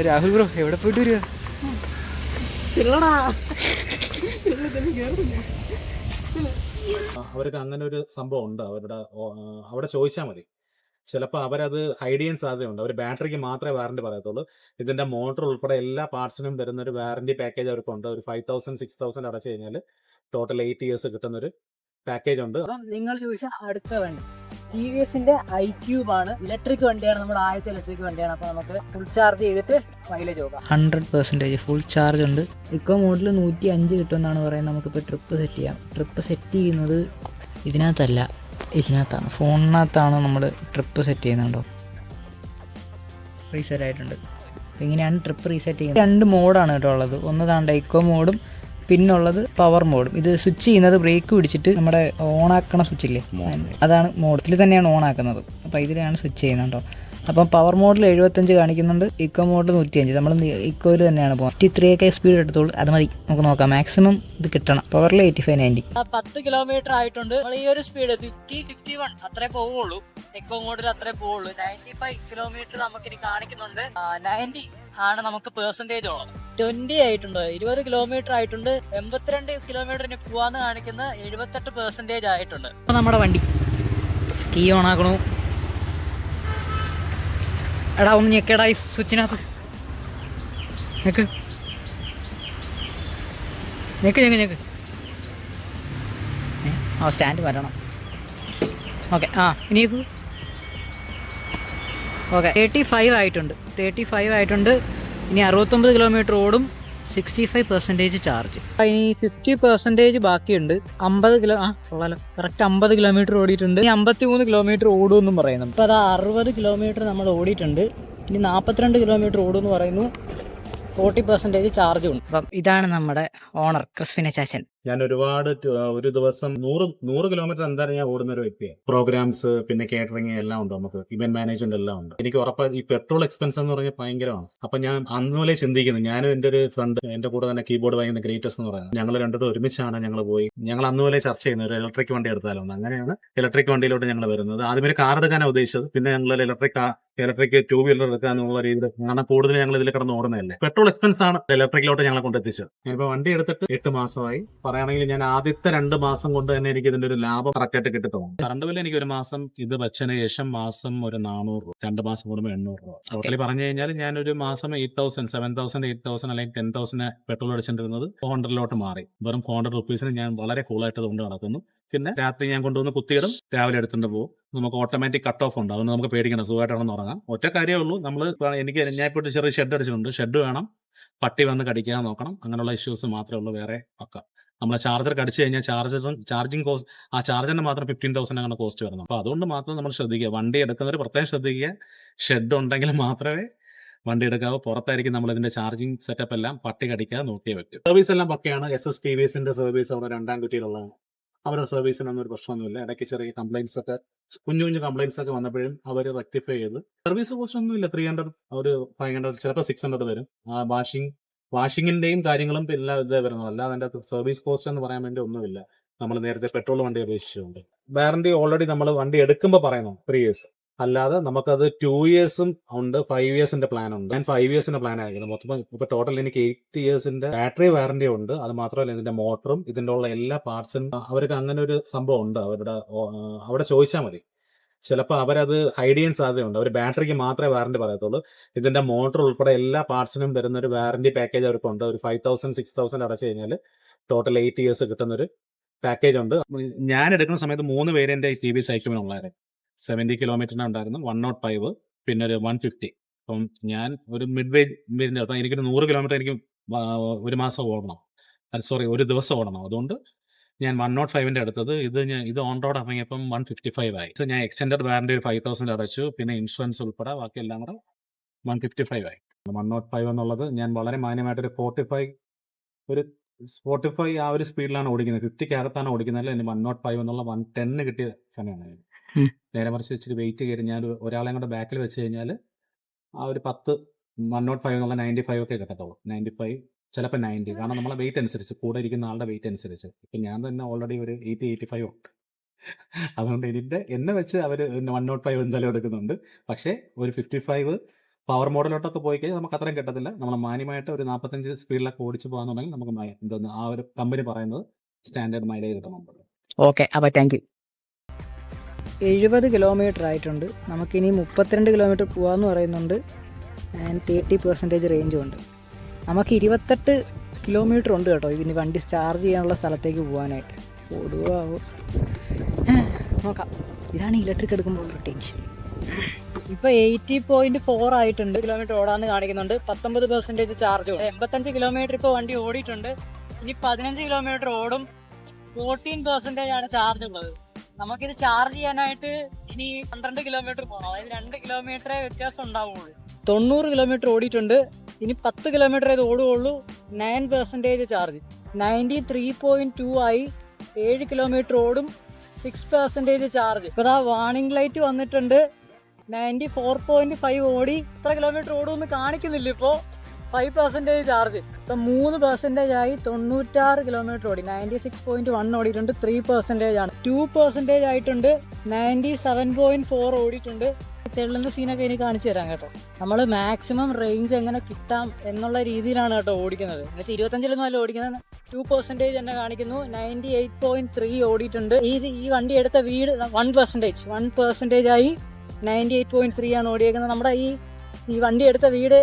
Rahul bro എവിടെ പോയിട്ട് വരിക? അവർക്ക് അങ്ങനെ ഒരു സംഭവം ഉണ്ട്. അവിടെ ചോദിച്ചാൽ മതി. ചിലപ്പോൾ അവരത് ഹൈഡ് ചെയ്യാൻ സാധ്യതയുണ്ട്. അവർ ബാറ്ററിക്ക് മാത്രമേ വാറണ്ടി പറയത്തുള്ളൂ. ഇതിന്റെ മോട്ടർ ഉൾപ്പെടെ എല്ലാ പാർട്സിനും വരുന്ന ഒരു വാറണ്ടി പാക്കേജ് അവർക്കുണ്ട്. ഒരു 5,000 6,000 അടച്ചു കഴിഞ്ഞാൽ ടോട്ടൽ 8 years കിട്ടുന്നൊരു പാക്കേജ് ഉണ്ട്. അപ്പം നിങ്ങൾ ചോദിച്ച അടുത്ത വണ്ടി ടി വി എസിന്റെ iQube ആണ്. ഇലക്ട്രിക് വണ്ടിയാണ്, നമ്മുടെ ആദ്യത്തെ ഇലക്ട്രിക് വണ്ടിയാണ്. അപ്പോൾ നമുക്ക് ഫുൾ ചാർജ് ചെയ്തിട്ട് മൈലേജ് നോക്കാം. 100% ഫുൾ ചാർജ് ഉണ്ട്. ഇക്കോ മോഡിൽ 105 കിട്ടുമെന്നാണ് പറയുന്നത്. നമുക്കിപ്പോൾ ട്രിപ്പ് സെറ്റ് ചെയ്യാം. ട്രിപ്പ് സെറ്റ് ചെയ്യുന്നത് ഇതിനകത്തല്ല, ഇതിനകത്താണ്, ഫോണിനകത്താണ് നമ്മൾ ട്രിപ്പ് സെറ്റ് ചെയ്യുന്നുണ്ടോ. റീസെറ്റ് ആയിട്ടുണ്ട്. ഇങ്ങനെയാണ് ട്രിപ്പ് റീസെറ്റ് ചെയ്യുന്നത്. 2 മോഡാണ് കേട്ടോ ഉള്ളത്. ഒന്ന് താണ്ട ഇക്കോ മോഡും പിന്നുള്ളത് പവർ മോഡും. ഇത് സ്വിച്ച് ചെയ്യുന്നത് ബ്രേക്ക് പിടിച്ചിട്ട് നമ്മുടെ ഓണാക്കണ സ്വിച്ചില്ലേ, അതാണ് മോഡ്. ഇതിൽ തന്നെയാണ് ഓൺ ആക്കുന്നത്. അപ്പോൾ ഇതിലാണ് സ്വിച്ച് ചെയ്യുന്നുണ്ടോ. അപ്പം പവർ മോഡിൽ 75 കാണിക്കുന്നുണ്ട്, ഇക്കോ മോഡിൽ 105. നമ്മൾ ഇക്കോയിൽ തന്നെയാണ് പോകുന്നത്. 53 സ്പീഡ് എടുത്തോളൂ, അത് മതി. നമുക്ക് നോക്കാം, മാക്സിമം ഇത് കിട്ടണം. പവറിൽ 85-90. 10 കിലോമീറ്റർ ആയിട്ടുണ്ട്. നമ്മൾ ഈ ഒരു സ്പീഡ് 50-51 അത്രേ പോവുള്ളൂ. ഇക്കോ മോഡിൽ അത്രേ പോവുള്ളൂ. 95 കിലോമീറ്റർ നമുക്കിനി കാണിക്കുന്നുണ്ട്. 90 ആണ് നമുക്ക് പെർസെൻറ്റേജ് ഉള്ളത്. 20 ആയിട്ടുണ്ട്. 20 കിലോമീറ്റർ ആയിട്ടുണ്ട്. 82 കിലോമീറ്ററിന് പോവാന്ന് കാണിക്കുന്ന 78% ആയിട്ടുണ്ട്. അപ്പോൾ നമ്മുടെ വണ്ടി കീ ഓൺ ആക്കണു. എടാ ഒന്ന് ഞെക്കടാ ഈ സ്വിച്ചിനകത്ത്. ഞെക്ക് ഞെക്ക് ഞെക്ക് ഞെക്ക്. ആ സ്റ്റാൻഡ് വരണം. ഓക്കെ, ഇനി ഓക്കെ. 35 ആയിട്ടുണ്ട്. 35 ആയിട്ടുണ്ട്. ഇനി 69 കിലോമീറ്റർ ഓടും. 65% ചാർജ്. ഇനി 50% ബാക്കിയുണ്ട്. 50 കൊള്ളാലോ, കറക്റ്റ് 50 കിലോമീറ്റർ ഓടിയിട്ടുണ്ട്. ഇനി 53 കിലോമീറ്റർ ഓടുമെന്നും പറയുന്നു. അപ്പോൾ അത് 60 കിലോമീറ്റർ നമ്മൾ ഓടിയിട്ടുണ്ട്. ഇനി 42 കിലോമീറ്റർ ഓടുമെന്ന് പറയുന്നു. 40% ചാർജും ഉണ്ട്. അപ്പം ഇതാണ് നമ്മുടെ ഓണർ ക്രിസ്പിനെ ചാച്ചൻ. ഞാൻ ഒരു ദിവസം 100 കിലോമീറ്റർ എന്തായാലും ഞാൻ ഓടുന്ന ഒരു വ്യക്തിയാണ്. പ്രോഗ്രാംസ്, പിന്നെ കേറ്ററിംഗ് എല്ലാം ഉണ്ട്, നമുക്ക് ഇവന്റ് മാനേജ്മെന്റ് എല്ലാം ഉണ്ട്. എനിക്ക് ഉറപ്പാണ് ഈ പെട്രോൾ എക്സ്പെൻസ് എന്ന് പറഞ്ഞാൽ ഭയങ്കരമാണ്. അപ്പൊ ഞാൻ അന്നുപോലെ ചിന്തിക്കുന്നു. ഞാനും എന്റെ ഒരു ഫ്രണ്ട്, എന്റെ കൂടെ തന്നെ കീബോർഡ് വാങ്ങിക്കുന്ന ഗ്രേറ്റസ് എന്ന് പറയുന്നത്, ഞങ്ങൾ രണ്ടുപേരും ഒരുമിച്ചാണ് ഞങ്ങൾ പോയി. ഞങ്ങൾ അന്നുപോലെ ചർച്ച ചെയ്യുന്നത് ഒരു ഇലക്ട്രിക് വണ്ടി എടുത്താലോ. അങ്ങനെയാണ് ഇലക്ട്രിക് വണ്ടിയിലോട്ട് ഞങ്ങൾ വരുന്നത്. ആദ്യം ഒരു കാർ എടുക്കാനാണ് ഉദ്ദേശിച്ചത്. പിന്നെ ഞങ്ങൾ ഇലക്ട്രിക് 2 വീലർ എടുക്കാനുള്ള രീതിയിൽ, കാരണം കൂടുതൽ ഞങ്ങൾ ഇതിൽ കിടന്ന് ഓടുന്നതല്ലേ. പെട്രോൾ എക്സ്പെൻസ് ആണ് ഇലക്ട്രിക്കിലോട്ട് ഞങ്ങളെ കൊണ്ടെത്തിച്ചത്. ഞാനിപ്പോൾ വണ്ടി എടുത്തിട്ട് 8 മാസമായി. പറയുകയാണെങ്കിൽ ഞാൻ ആദ്യത്തെ 2 മാസം കൊണ്ട് തന്നെ എനിക്ക് ഇതിന്റെ ഒരു ലാഭം കറക്റ്റായിട്ട് കിട്ടും. കറണ്ട് ബില്ല് എനിക്ക് ഒരു മാസം ഇത് വെച്ചതിന് ശേഷം മാസം ഒരു 400 രൂപ, 2 മാസം കൂടുമ്പോൾ 800 രൂപ. ടോട്ടലി പറഞ്ഞു കഴിഞ്ഞാൽ ഞാൻ ഒരു മാസം 8,000, 7,000, 8,000 അല്ലെങ്കിൽ 10,000 പെട്രോൾ അടിച്ചിട്ടിരുന്നത് 400 മാറി. വെറും 400 റുപ്പീസിന് ഞാൻ വളരെ കൂളായിട്ട് കൊണ്ട് നടക്കുന്നു. പിന്നെ രാത്രി ഞാൻ കൊണ്ടുവന്ന് കുത്തിയിടും, രാവിലെ എടുത്തുകൊണ്ട് പോകും. നമുക്ക് ഓട്ടോമാറ്റിക് കട്ട് ഓഫ് ഉണ്ട്, അതുകൊണ്ട് നമുക്ക് പേടിക്കണം, സുഖമായിട്ടാണെന്ന് ഉറങ്ങാം. ഒറ്റ കാര്യമേ ഉള്ളൂ, ഞാൻ ഇപ്പോൾ ചെറിയ ഷെഡ് അടിച്ചിട്ടുണ്ട്. ഷെഡ് വേണം, പട്ടി വന്ന് കടിക്കാൻ നോക്കണം, അങ്ങനെയുള്ള ഇഷ്യൂസ് മാത്രമേ ഉള്ളൂ. വേറെ പക്ക. നമ്മളെ ചാർജർ കടിച്ചു കഴിഞ്ഞാൽ ചാർജിങ് കോസ്റ്റ്, ആ ചാർജറിന് മാത്രം 15,000 അങ്ങനെ കോസ്റ്റ് വരുന്നു. അപ്പോൾ അതുകൊണ്ട് മാത്രം നമ്മൾ ശ്രദ്ധിക്കുക. വണ്ടി എടുക്കുന്നവർ പ്രത്യേകം ശ്രദ്ധിക്കുക. ഷെഡ് ഉണ്ടെങ്കിൽ മാത്രമേ വണ്ടി എടുക്കാവൂ. പുറത്തായിരിക്കും നമ്മൾ ഇതിന്റെ ചാർജിങ് സെറ്റപ്പ് എല്ലാം, പട്ടി കടിക്കാതെ നോക്കിയേ പറ്റും. സർവീസ് എല്ലാം പക്കയാണ്. SS TVSന്റെ സർവീസ് അവിടെ 2ാം കുറ്റിയിലുള്ളതാണ്. അവരുടെ സർവീസിനൊന്നും ഒരു പ്രശ്നമൊന്നുമില്ല. ഇടയ്ക്ക് ചെറിയ കംപ്ലൈൻസ് ഒക്കെ, കുഞ്ഞു കംപ്ലൈൻസ് ഒക്കെ വന്നപ്പോഴും അവർ റെക്ടിഫൈ ചെയ്ത്. സർവീസ് കോസ്റ്റ് ഒന്നുമില്ല. 300, ഒരു 500, ചിലപ്പോൾ 600 വരും. വാഷിങ്ങിന്റെയും കാര്യങ്ങളും എല്ലാം ഇതേ വരുന്നത്. അല്ലാതെ അതിന്റെ സർവീസ് കോസ്റ്റ് എന്ന് പറയാൻ വേണ്ടി ഒന്നുമില്ല. നമ്മൾ നേരത്തെ പെട്രോൾ വണ്ടി അപേക്ഷിച്ചുകൊണ്ട് വാറണ്ടി ഓൾറെഡി നമ്മൾ വണ്ടി എടുക്കുമ്പോൾ പറയുന്നു 3 years. അല്ലാതെ നമുക്കത് 2 yearsഉം ഉണ്ട്, 5 yearsന്റെ പ്ലാൻ ഉണ്ട്. ഞാൻ 5 yearsന്റെ പ്ലാൻ ആയിരുന്നു. മൊത്തം ഇപ്പൊ ടോട്ടൽ എനിക്ക് 8 yearsന്റെ ബാറ്ററി വാറണ്ടി ഉണ്ട്. അത് മാത്രമല്ല ഇതിന്റെ മോട്ടറും ഇതിന്റെ ഉള്ള എല്ലാ പാർട്സിനും അവർക്ക് അങ്ങനെ ഒരു സംഭവം ഉണ്ട്. അവിടെ ചോദിച്ചാൽ മതി. ചിലപ്പോൾ അവരത് ഹൈഡ് ചെയ്യാൻ സാധ്യതയുണ്ട്. അവർ ബാറ്ററിക്ക് മാത്രമേ വാറണ്ടി പറയത്തുള്ളൂ. ഇതിന്റെ മോട്ടർ ഉൾപ്പെടെ എല്ലാ പാർട്സിനും വരുന്ന ഒരു വാറണ്ടി പാക്കേജ് അവർക്കുണ്ട്. ഒരു 5,000 6,000 അടച്ചു കഴിഞ്ഞാൽ ടോട്ടൽ 8 years കിട്ടുന്നൊരു പാക്കേജ് ഉണ്ട്. ഞാൻ എടുക്കുന്ന സമയത്ത് 3 വേരിയന്റ് TVS iQube ഉള്ളായിരുന്നു. 70 കിലോമീറ്ററിന് ഉണ്ടായിരുന്നു, 105, പിന്നെ ഒരു 150. അപ്പം ഞാൻ ഒരു മിഡ് വേരിയന്റ് എടുത്താൽ എനിക്കൊരു 100 കിലോമീറ്റർ എനിക്ക് ഒരു മാസം ഓടണം, ഒരു ദിവസം ഓടണം. അതുകൊണ്ട് ഞാൻ 105ന്റെ എടുത്തത്. ഇത് ഓൺ റോഡ് ഇറങ്ങിയപ്പം 155 ആയി. ഞാൻ എക്സ്റ്റൻഡഡ് വാറണ്ടി ഒരു 5,000 അടച്ചു. പിന്നെ ഇൻഷുറൻസ് ഉൾപ്പെടെ ബാക്കി എല്ലാം കൂടെ 155 ആയി. 105 എന്നുള്ളത് ഞാൻ വളരെ മാന്യമായിട്ടൊരു 45 ആ ഒരു സ്പീഡിലാണ് ഓടിക്കുന്നത്. 50 അകത്താണ് ഓടിക്കുന്നത്. എനിക്ക് 105 എന്നുള്ള 110 കിട്ടിയ സമയമാണ്. നേരെ മറിച്ച് ഇച്ചിരി വെയിറ്റ് കയറി ഞാൻ ഒരാളെ കൂടെ ബാക്കിൽ വെച്ച് കഴിഞ്ഞാൽ ആ ഒരു 105 എന്നുള്ള 95 ഒക്കെ കിട്ടത്തുള്ളൂ. 95, ചിലപ്പോൾ 90. കാരണം നമ്മളെ വെയിറ്റ് അനുസരിച്ച്, കൂടെ ഇരിക്കുന്ന ആളുടെ വെയിറ്റ് അനുസരിച്ച്. ഇപ്പം ഞാൻ തന്നെ ഓൾറെഡി ഒരു 85 ഉണ്ട്. അതുകൊണ്ട് എന്നെ വെച്ച് അവർ 105 എന്തായാലും എടുക്കുന്നുണ്ട്. പക്ഷേ ഒരു 55 പവർ മോഡിലോട്ടൊക്കെ പോയി കഴിഞ്ഞാൽ നമുക്ക് അത്രയും കിട്ടത്തില്ല. നമ്മൾ മാന്യമായിട്ട് ഒരു 45 സ്പീഡിലൊക്കെ ഓടിച്ച് പോകാന്നുണ്ടെങ്കിൽ നമുക്ക് എന്തോന്ന് ആ ഒരു കമ്പനി പറയുന്നത് സ്റ്റാൻഡേർഡ് മൈലേജ് കിട്ടുന്നുണ്ട്. ഓക്കെ, അപ്പോൾ താങ്ക് യു. 70 കിലോമീറ്റർ ആയിട്ടുണ്ട്. നമുക്കിനി 32 കിലോമീറ്റർ പോകാമെന്ന് പറയുന്നുണ്ട്. ആൻഡ് 30% റേഞ്ചും ഉണ്ട്. നമുക്ക് 28 കിലോമീറ്റർ ഉണ്ട് കേട്ടോ ഇതിന് വണ്ടി ചാർജ് ചെയ്യാനുള്ള സ്ഥലത്തേക്ക് പോകാനായിട്ട്. ഓടുവോ നോക്കാം. ഇതാണ് ഇലക്ട്രിക് എടുക്കുമ്പോഴുള്ള ടെൻഷൻ. ഇപ്പോൾ 80.4 ആയിട്ടുണ്ട്. കിലോമീറ്റർ ഓടാന്ന് കാണിക്കുന്നുണ്ട്. 19% ചാർജ്. 85 കിലോമീറ്റർ ഇപ്പോൾ വണ്ടി ഓടിയിട്ടുണ്ട്. ഇനി 15 കിലോമീറ്റർ ഓടും. 14% ആണ് ചാർജ് ഉള്ളത്. നമുക്കിത് ചാർജ് ചെയ്യാനായിട്ട് ഇനി 12 കിലോമീറ്റർ പോകണം. അതായത് 2 കിലോമീറ്ററേ വ്യത്യാസം ഉണ്ടാവുള്ളൂ. 90 കിലോമീറ്റർ ഓടിയിട്ടുണ്ട്. ഇനി 10 കിലോമീറ്റർ ഇത് ഓടുകയുള്ളൂ. 9% ചാർജ്. 93.2 ആയി. 7 കിലോമീറ്റർ ഓടും. 6% ചാർജ്. ഇപ്പോൾ ആ വാർണിംഗ് ലൈറ്റ് വന്നിട്ടുണ്ട്. 94.5 ഓടി. എത്ര കിലോമീറ്റർ ഓടുമെന്ന് കാണിക്കുന്നില്ല. ഇപ്പോൾ 5% ചാർജ്. ഇപ്പം 3% ആയി. 96 കിലോമീറ്റർ ഓടി. 96.1 ഓടിയിട്ടുണ്ട്. 3% ആണ്. 2% ആയിട്ടുണ്ട്. 97.4 ഓടിയിട്ടുണ്ട്. തെള്ളുന്ന സീനൊക്കെ എനിക്ക് കാണിച്ചു തരാം കേട്ടോ. നമ്മൾ മാക്സിമം റേഞ്ച് എങ്ങനെ കിട്ടാം എന്നുള്ള രീതിയിലാണ് കേട്ടോ ഓടിക്കുന്നത്. എന്നുവെച്ചാൽ 25 അല്ല ഓടിക്കുന്നത്. 2% തന്നെ കാണിക്കുന്നു. 98.3 ഓടിയിട്ടുണ്ട്. ഈ വണ്ടി എടുത്ത വീട് 1% ആയി. 98.3 ആണ് ഓടിയേക്കുന്നത്. നമ്മുടെ ഈ വണ്ടി എടുത്ത വീട്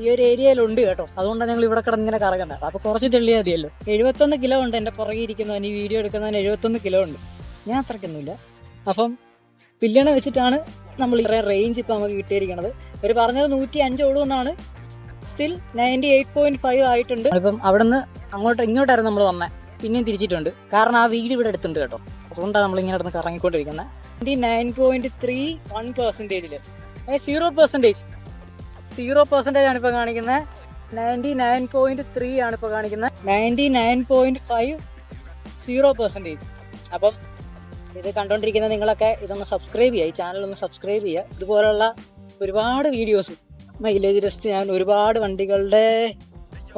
ഈ ഒരു ഏരിയയിലുണ്ട് കേട്ടോ. അതുകൊണ്ടാണ് ഞങ്ങൾ ഇവിടെ കിടന്ന് ഇങ്ങനെ കറങ്ങുന്നത്. അപ്പോൾ കുറച്ച് തെള്ളിയാൽ മതിയല്ലോ. 71 കിലോ ഉണ്ട് എൻ്റെ പുറകെ ഇരിക്കുന്നതിന്. ഈ വീഡിയോ എടുക്കുന്നതിന് 71 കിലോ ഉണ്ട്. ഞാൻ അത്രയ്ക്കൊന്നുമില്ല. അപ്പം പില്ലിയണ വെച്ചിട്ടാണ് നമ്മൾ ഇത്രയും റേഞ്ച് ഇപ്പോൾ നമുക്ക് കിട്ടിയിരിക്കുന്നത്. ഇവർ പറഞ്ഞത് 105 ഓടുമെന്നാണ്. സ്റ്റിൽ 98.5 ആയിട്ടുണ്ട്. അപ്പം അവിടെ നിന്ന് ഇങ്ങോട്ടായിരുന്നു നമ്മൾ വന്നത്. പിന്നെയും തിരിച്ചിട്ടുണ്ട്. കാരണം ആ വീട് ഇവിടെ എടുത്തുണ്ട് കേട്ടോ. അതുകൊണ്ടാണ് നമ്മളിങ്ങനെ കിടന്ന് കറങ്ങിക്കൊണ്ടിരിക്കുന്നത്. 99.3 1%. 0% ആണ് ഇപ്പോൾ കാണിക്കുന്നത്. 99.3 ആണ് ഇപ്പോൾ കാണിക്കുന്നത്. 99.5 0%. അപ്പം ഇത് കണ്ടുകൊണ്ടിരിക്കുന്ന നിങ്ങളൊക്കെ ഇതൊന്ന് സബ്സ്ക്രൈബ് ചെയ്യുക. ഈ ചാനലൊന്ന് സബ്സ്ക്രൈബ് ചെയ്യുക. ഇതുപോലുള്ള ഒരുപാട് വീഡിയോസ് മൈലേജ് ടെസ്റ്റ് ഞാൻ ഒരുപാട് വണ്ടികളുടെ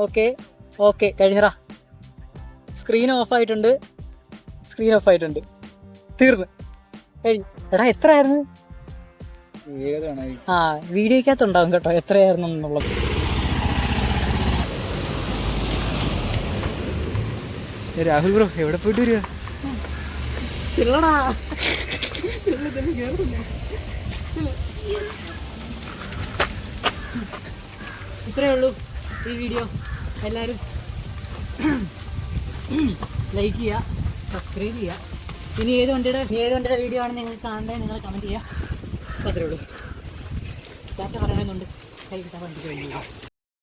ഓക്കെ കഴിഞ്ഞറാ. സ്ക്രീൻ ഓഫ് ആയിട്ടുണ്ട്. തീർന്ന് കഴിഞ്ഞു. എടാ എത്രയായിരുന്നു? വീഡിയോക്കകത്തുണ്ടാവും കേട്ടോ എത്രയായിരുന്നു എന്നുള്ളത്. രാഹുൽ ബ്രോ എവിടെ പോയിട്ട് വരിക? ഇത്രയേ ഉള്ളൂ ഈ വീഡിയോ. എല്ലാവരും ലൈക്ക് ചെയ്യുക, സബ്സ്ക്രൈബ് ചെയ്യുക. ഇനി ഏത് വണ്ടിയുടെ വീഡിയോ ആണ് നിങ്ങൾ കാണേണ്ടത് നിങ്ങൾ കമൻറ്റ് ചെയ്യുക. അത്രേ ഉള്ളൂ. ടാറ്റ പറയണമെന്നുണ്ട്. കൈ കിട്ടാൻ വണ്ടി കഴിഞ്ഞു.